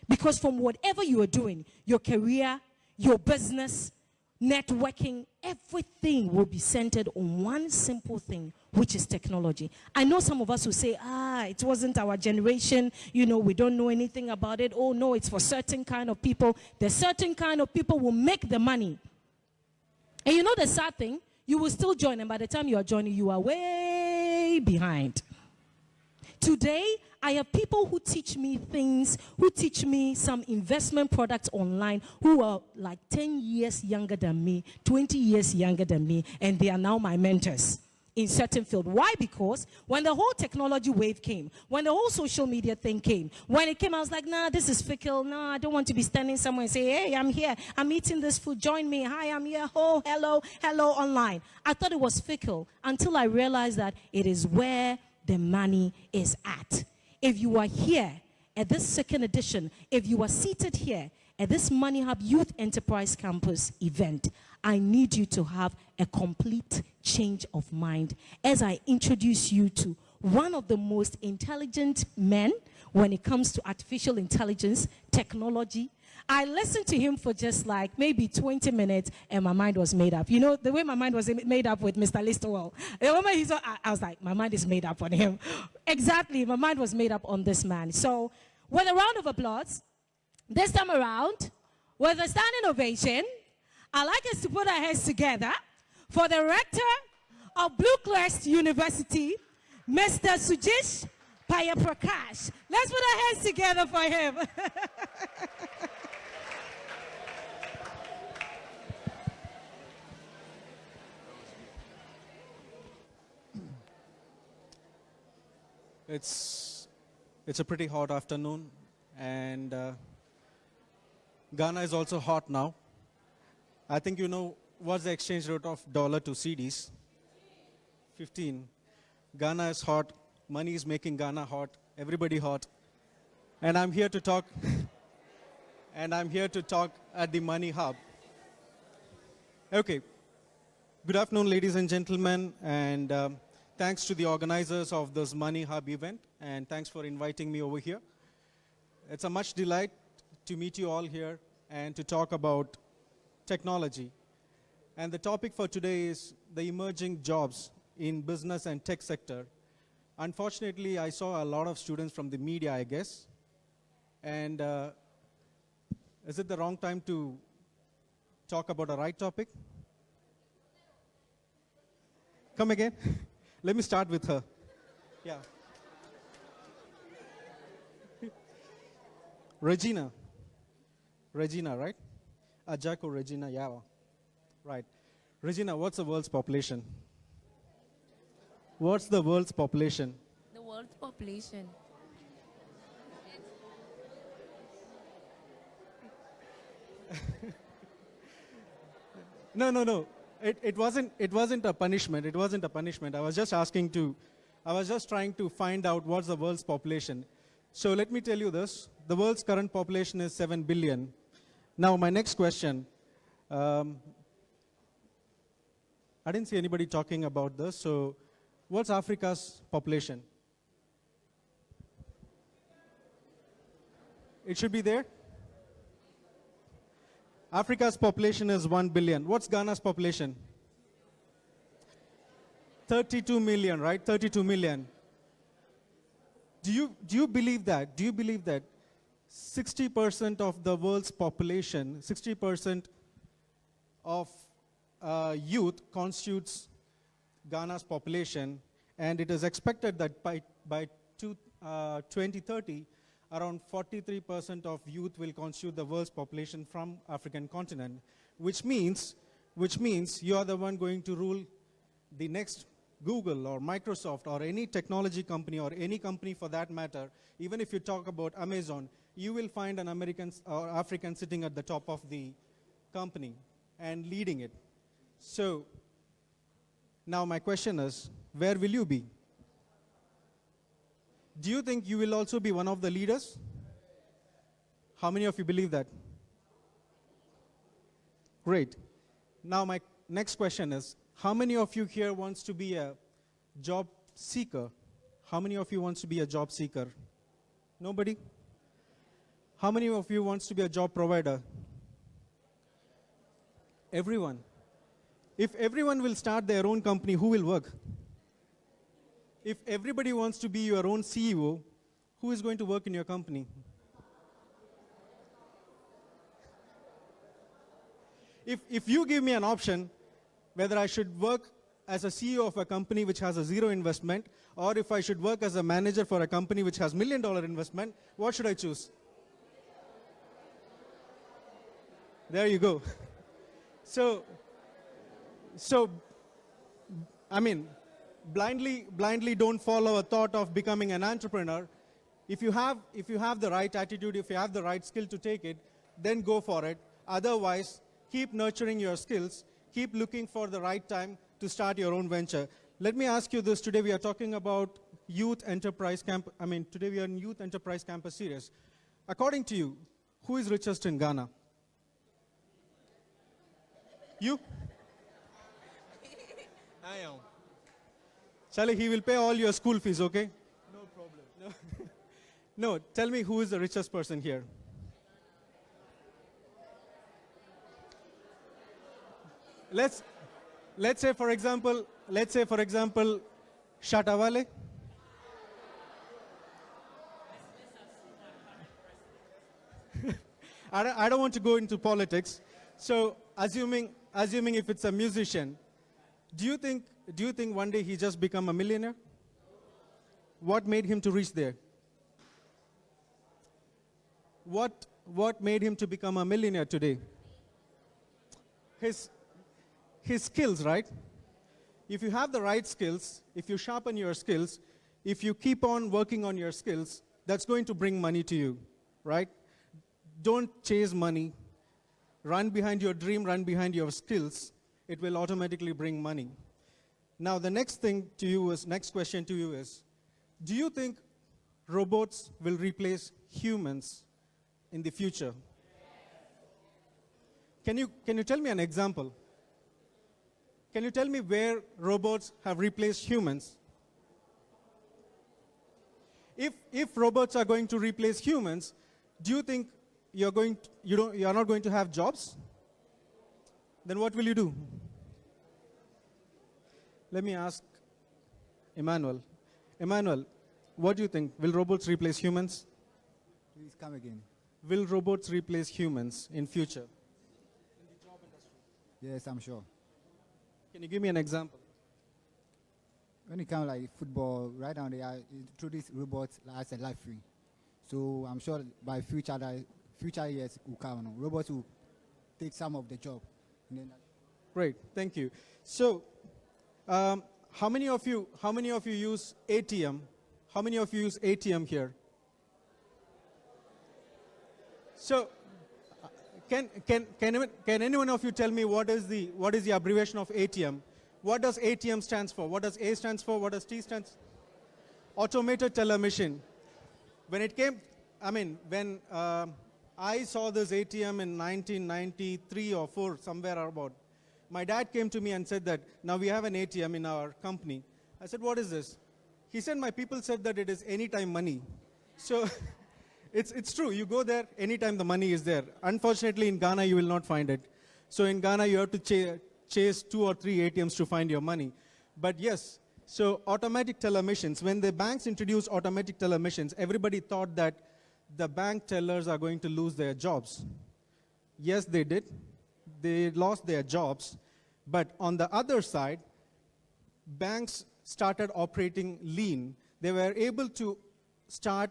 Because from whatever you are doing, your career, your business, networking, everything will be centered on one simple thing, which is technology. I know some of us will say, it wasn't our generation, we don't know anything about it. Oh no, it's for certain kind of people. The certain kind of people will make the money. And the sad thing, you will still join, and by the time you are joining, you are way behind. Today, I have people who teach me things, who teach me some investment products online, who are like 10 years younger than me, 20 years younger than me, and they are now my mentors in certain field. Why? Because when the whole technology wave came, when the whole social media thing came, when it came, I was like, nah, this is fickle. No, I don't want to be standing somewhere and say, hey, I'm here. I'm eating this food. Join me. Hi, I'm here. Oh, hello, online. I thought it was fickle until I realized that it is where the money is at. If you are here at this second edition, if you are seated here at this Money Hub Youth Enterprise Campus event, I need you to have a complete change of mind as I introduce you to one of the most intelligent men when it comes to artificial intelligence, technology. I listened to him for just like maybe 20 minutes and my mind was made up. The way my mind was made up with Mr. Listowell. The moment he saw, I was like, my mind is made up on him. Exactly, my mind was made up on this man. So with a round of applause, this time around, with a standing ovation, I'd like us to put our hands together for the rector of Blue Crest University, Mr. Sujish Payaprakash. Let's put our hands together for him. It's a pretty hot afternoon, and Ghana is also hot now. I think you know what's the exchange rate of dollar to cedis? 15. Ghana is hot. Money is making Ghana hot. Everybody hot. And I'm here to talk. And I'm here to talk at the Money Hub. Okay. Good afternoon, ladies and gentlemen, and thanks to the organizers of this Money Hub event, and thanks for inviting me over here. It's a much delight to meet you all here and to talk about technology. And the topic for today is the emerging jobs in business and tech sector. Unfortunately, I saw a lot of students from the media, I guess. And is it the wrong time to talk about a right topic? Come again? Let me start with her. Yeah. Regina, right? Ajako Regina Yawa. Right. Regina, what's the world's population? What's the world's population? The world's population. No. It wasn't a punishment. It wasn't a punishment. I was just trying to find out what's the world's population. So let me tell you this. The world's current population is 7 billion. Now my next question. I didn't see anybody talking about this. So what's Africa's population? It should be there. Africa's population is 1 billion. What's Ghana's population? 32 million, right? 32 million. Do you believe that? Do you believe that 60% of the world's population, 60% of youth constitutes Ghana's population, and it is expected that by 2030, around 43% of youth will constitute the world's population from African continent, which means you are the one going to rule the next Google or Microsoft or any technology company or any company for that matter. Even if you talk about Amazon, you will find an American or African sitting at the top of the company and leading it. So now my question is, where will you be? Do you think you will also be one of the leaders? How many of you believe that? Great. Now my next question is, how many of you here wants to be a job seeker? How many of you wants to be a job seeker? Nobody? How many of you wants to be a job provider? Everyone. If everyone will start their own company, who will work? If everybody wants to be your own CEO, who is going to work in your company? If you give me an option whether I should work as a CEO of a company which has a zero investment, or if I should work as a manager for a company which has $1 million investment, what should I choose? There you go. So, I mean, blindly don't follow a thought of becoming an entrepreneur. If you have the right attitude, if you have the right skill to take it, then go for it. Otherwise, keep nurturing your skills, keep looking for the right time to start your own venture. Let me ask you this. Today we are talking about Youth Enterprise Camp. Today we are in Youth Enterprise Campus Series. According to you, who is richest in Ghana? You? I am. Charlie, he will pay all your school fees, okay? No problem. No, tell me who is the richest person here? Let's say for example, Shatawale. I don't want to go into politics. So assuming if it's a musician, do you think one day he just become a millionaire? What made him to reach there? What made him to become a millionaire today? His skills, right? If you have the right skills, if you sharpen your skills, if you keep on working on your skills, that's going to bring money to you, right? Don't chase money. Run behind your dream, run behind your skills. It will automatically bring money. Now, the next question to you is, do you think robots will replace humans in the future? Can you tell me an example? Can you tell me where robots have replaced humans? If robots are going to replace humans, do you think you're not going to have jobs? Then what will you do? Let me ask Emmanuel. Emmanuel, what do you think? Will robots replace humans? Please come again. Will robots replace humans in future? Yes, I'm sure. Can you give me an example? When it comes like football, right now they are introduced robots as a life free. So I'm sure by future years will come, robots will take some of the job. And then Great, thank you. So, how many of you use ATM? How many of you use ATM here? So, can anyone of you tell me what is the abbreviation of ATM? What does ATM stands for? What does A stands for? What does T stands? Automated teller machine. When it came, when I saw this ATM in 1993 or 4, somewhere about, my dad came to me and said that, now we have an ATM in our company. I said, what is this? He said, my people said that it is anytime money. So it's true, you go there, anytime the money is there. Unfortunately, in Ghana, you will not find it. So in Ghana, you have to chase 2 or 3 ATMs to find your money. But yes, so automatic teller machines, when the banks introduced automatic teller machines, everybody thought that the bank tellers are going to lose their jobs. Yes, they did. They lost their jobs. But on the other side, banks started operating lean. They were able to start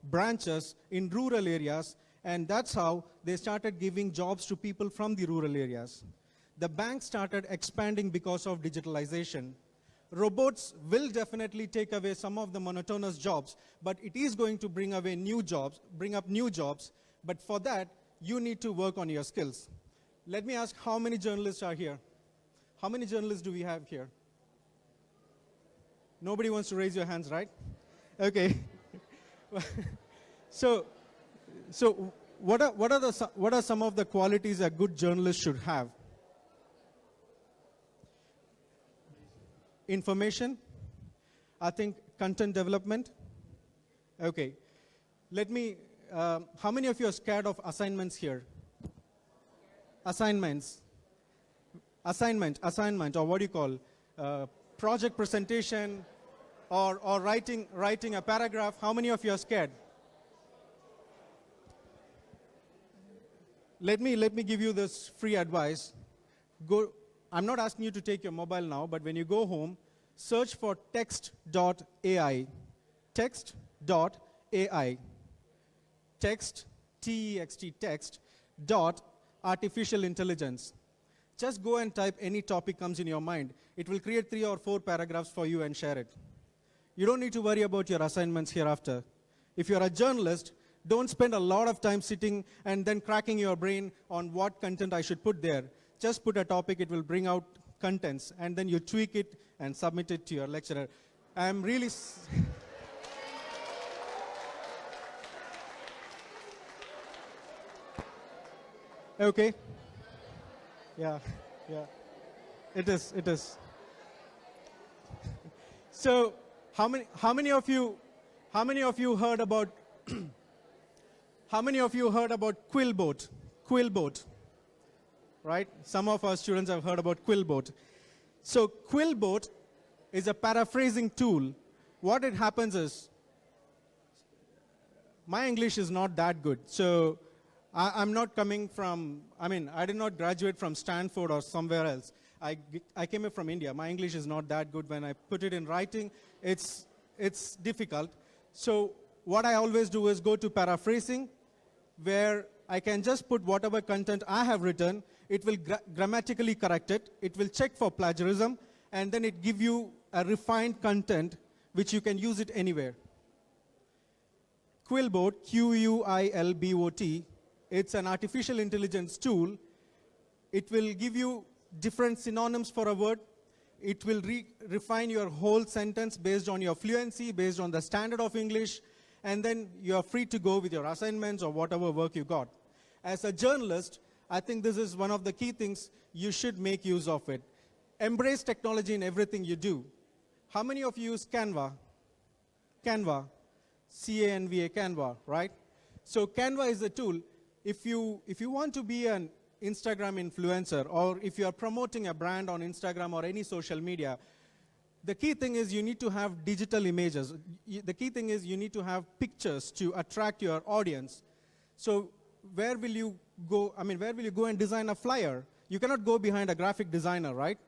branches in rural areas, and that's how they started giving jobs to people from the rural areas. The banks started expanding because of digitalization. Robots will definitely take away some of the monotonous jobs, but it is going to bring up new jobs. But for that, you need to work on your skills. Let me ask, how many journalists are here? How many journalists do we have here? Nobody wants to raise your hands, right? Okay. So what are some of the qualities a good journalist should have? Information. I think content development. Okay. let me, how many of you are scared of assignments here? Assignments. Assignment, or what do you call, project presentation, or writing a paragraph. How many of you are scared? Let me give you this free advice. I'm not asking you to take your mobile now, but when you go home, search for text.ai. Text.ai. Text, T-E-X-T, text, dot, artificial intelligence. Just go and type any topic comes in your mind. It will create 3 or 4 paragraphs for you and share it. You don't need to worry about your assignments hereafter. If you're a journalist, don't spend a lot of time sitting and then cracking your brain on what content I should put there. Just put a topic, it will bring out contents, and then you tweak it and submit it to your lecturer. I'm really... Okay. Yeah. It is. So, how many of you heard about Quillbot? Quillbot, right? Some of our students have heard about Quillbot. So, Quillbot is a paraphrasing tool. What it happens is, my English is not that good, so I'm not coming from, I did not graduate from Stanford or somewhere else. I came from India. My English is not that good. When I put it in writing, it's difficult. So what I always do is go to paraphrasing, where I can just put whatever content I have written. It will grammatically correct it. It will check for plagiarism, and then it give you a refined content which you can use it anywhere. Quillbot, Q-U-I-L-B-O-T, it's an artificial intelligence tool. It will give you different synonyms for a word. It will refine your whole sentence based on your fluency, based on the standard of English, and then you are free to go with your assignments or whatever work you got. As a journalist, I think this is one of the key things you should make use of it. Embrace technology in everything you do. How many of you use Canva? Canva, C-A-N-V-A, Canva, right? So Canva is a tool. If you want to be an Instagram influencer, or if you are promoting a brand on Instagram or any social media, the key thing is you need to have digital images. The key thing is you need to have pictures to attract your audience. So where will you go? Where will you go and design a flyer? You cannot go behind a graphic designer, right?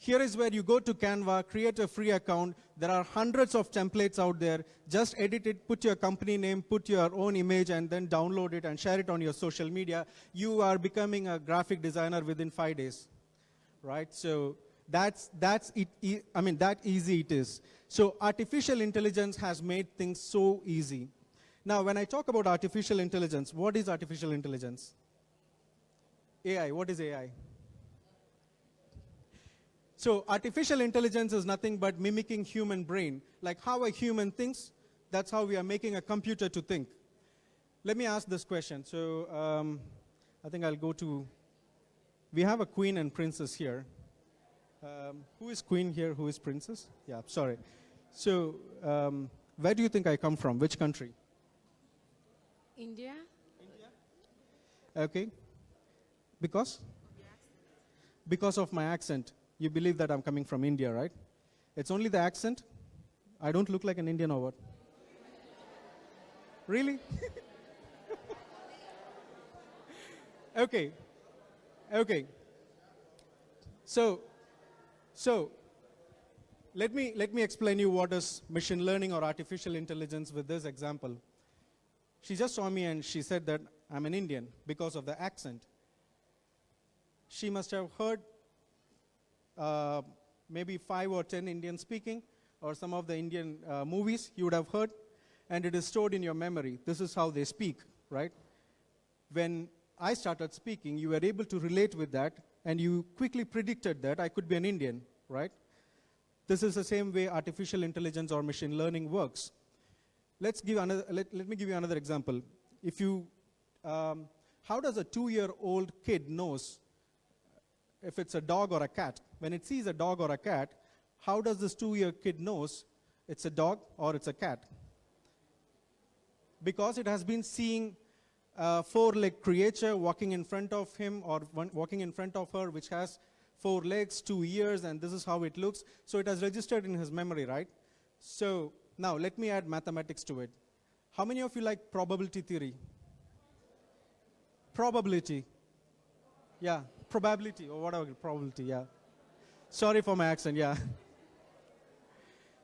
Here is where you go to Canva, create a free account. There are hundreds of templates out there. Just edit it, put your company name, put your own image, and then download it and share it on your social media. You are becoming a graphic designer within 5 days, right? So that's it. That easy it is. So artificial intelligence has made things so easy. Now, when I talk about artificial intelligence, what is artificial intelligence? AI, what is AI? So artificial intelligence is nothing but mimicking human brain. Like how a human thinks, that's how we are making a computer to think. Let me ask this question. So I think I'll go to, we have a queen and princess here. Who is queen here? Who is princess? Yeah, sorry. So where do you think I come from? Which country? India? Okay. Because? Because of my accent. You believe that I'm coming from India, right? It's only the accent? I don't look like an Indian or what? Really? Okay. So let me explain you what is machine learning or artificial intelligence with this example. She just saw me and she said that I'm an Indian because of the accent. She must have heard maybe 5 or 10 Indian speaking, or some of the Indian movies you would have heard, and it is stored in your memory. This is how they speak, right? When I started speaking, you were able to relate with that, and you quickly predicted that I could be an Indian, right? This is the same way artificial intelligence or machine learning works. Let me give you another example. If you, how does a 2-year-old kid knows if it's a dog or a cat? When it sees a dog or a cat, how does this 2-year kid knows it's a dog or it's a cat? because it has been seeing a four-legged creature walking in front of him or walking in front of her, which has 4 legs, 2 ears, and this is how it looks. So it has registered in his memory, right? So now let me add mathematics to it. How many of you like probability theory? Probability. Yeah, probability or whatever, probability, yeah. Sorry for my accent, yeah.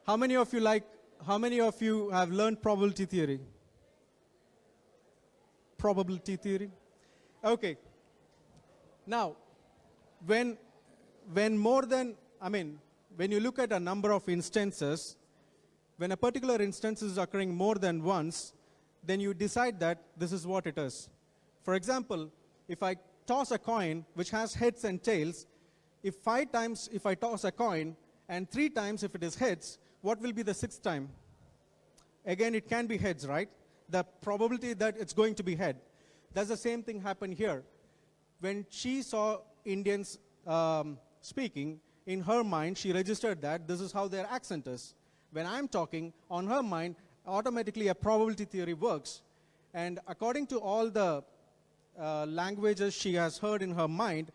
How many of you have learned probability theory? Probability theory? Okay. Now, when you look at a number of instances, when a particular instance is occurring more than once, then you decide that this is what it is. For example, if I toss a coin which has heads and tails, if 5 times if I toss a coin and 3 times if it is heads, what will be the 6th time? Again, it can be heads, right? The probability that it's going to be head. That's the same thing happened here. When she saw Indians speaking, in her mind, she registered that this is how their accent is. When I'm talking, on her mind, automatically a probability theory works. And according to all the languages she has heard in her mind,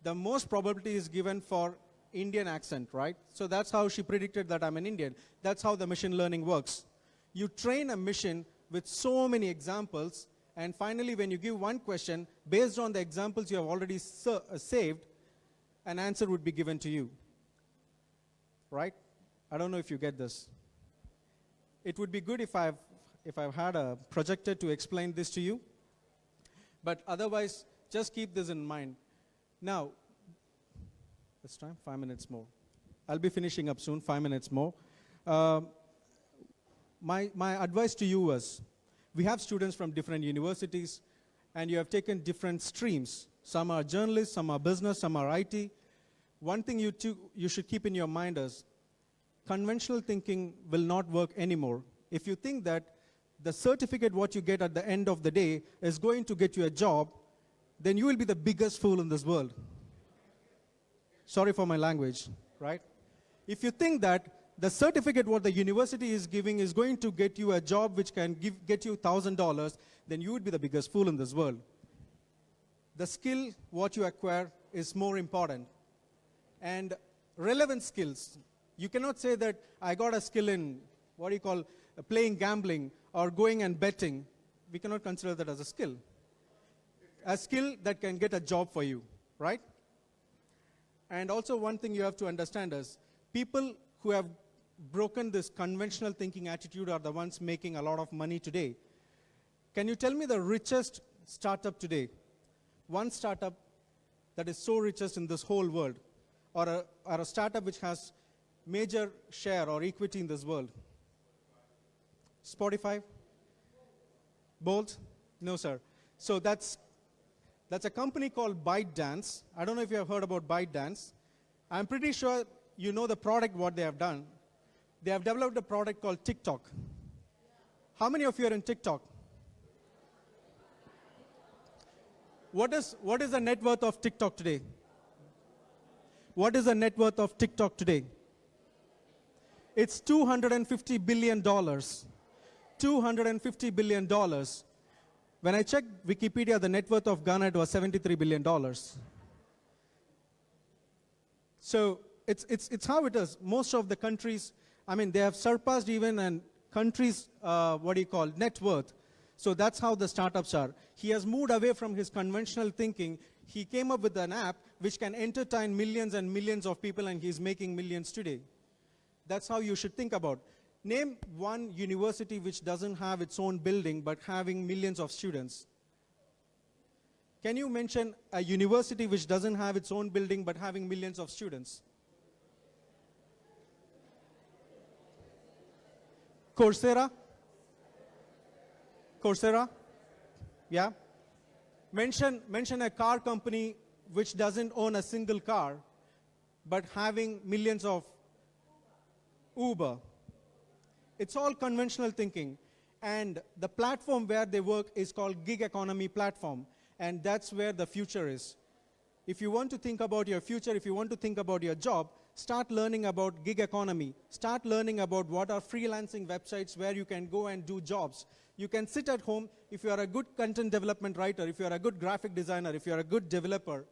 the most probability is given for Indian accent, right? So that's how she predicted that I'm an Indian. That's how the machine learning works. You train a machine with so many examples, and finally when you give one question, based on the examples you have already saved, an answer would be given to you, right? I don't know if you get this. It would be good if I've had a projector to explain this to you, but otherwise, just keep this in mind. Now, it's time, 5 minutes more. I'll be finishing up soon, 5 minutes more. My advice to you was, we have students from different universities, and you have taken different streams. Some are journalists, some are business, some are IT. One thing you should keep in your mind is, conventional thinking will not work anymore. If you think that the certificate what you get at the end of the day is going to get you a job, then you will be the biggest fool in this world. Sorry for my language, right? If you think that the certificate what the university is giving is going to get you a job which can get you $1,000, then you would be the biggest fool in this world. The skill what you acquire is more important. And relevant skills. You cannot say that I got a skill in playing gambling or going and betting. We cannot consider that as a skill. A skill that can get a job for you, right? And also one thing you have to understand is, people who have broken this conventional thinking attitude are the ones making a lot of money today. Can you tell me the richest startup today? One startup that is so richest in this whole world, or a startup which has major share or equity in this world? Spotify? Bolt? No, sir. So that's a company called ByteDance. I don't know if you have heard about ByteDance. I'm pretty sure you know the product, what they have done. They have developed a product called TikTok. How many of you are in TikTok? What is the net worth of TikTok today? What is the net worth of TikTok today? It's $250 billion. $250 billion. When I checked Wikipedia, the net worth of Ghana, it was $73 billion. So it's how it is. Most of the countries, they have surpassed even a country's, net worth. So that's how the startups are. He has moved away from his conventional thinking. He came up with an app which can entertain millions and millions of people, and he's making millions today. That's how you should think about. Name one university which doesn't have its own building but having millions of students. Can you mention a university which doesn't have its own building but having millions of students? Coursera? Coursera? Yeah? Mention a car company which doesn't own a single car but having millions of Uber. It's all conventional thinking. And the platform where they work is called gig economy platform. And that's where the future is. If you want to think about your future, if you want to think about your job, start learning about gig economy. Start learning about what are freelancing websites where you can go and do jobs. You can sit at home. If you are a good content development writer, if you are a good graphic designer, if you are a good developer,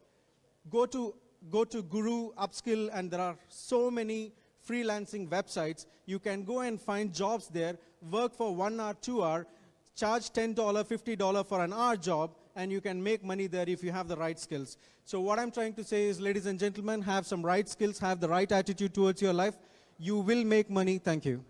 go to Guru, Upskill, and there are so many freelancing websites. You can go and find jobs there, work for 1 hour, 2 hour, charge $10, $50 for an hour job, and you can make money there if you have the right skills. So what I'm trying to say is, ladies and gentlemen, have some right skills, have the right attitude towards your life. You will make money. Thank you.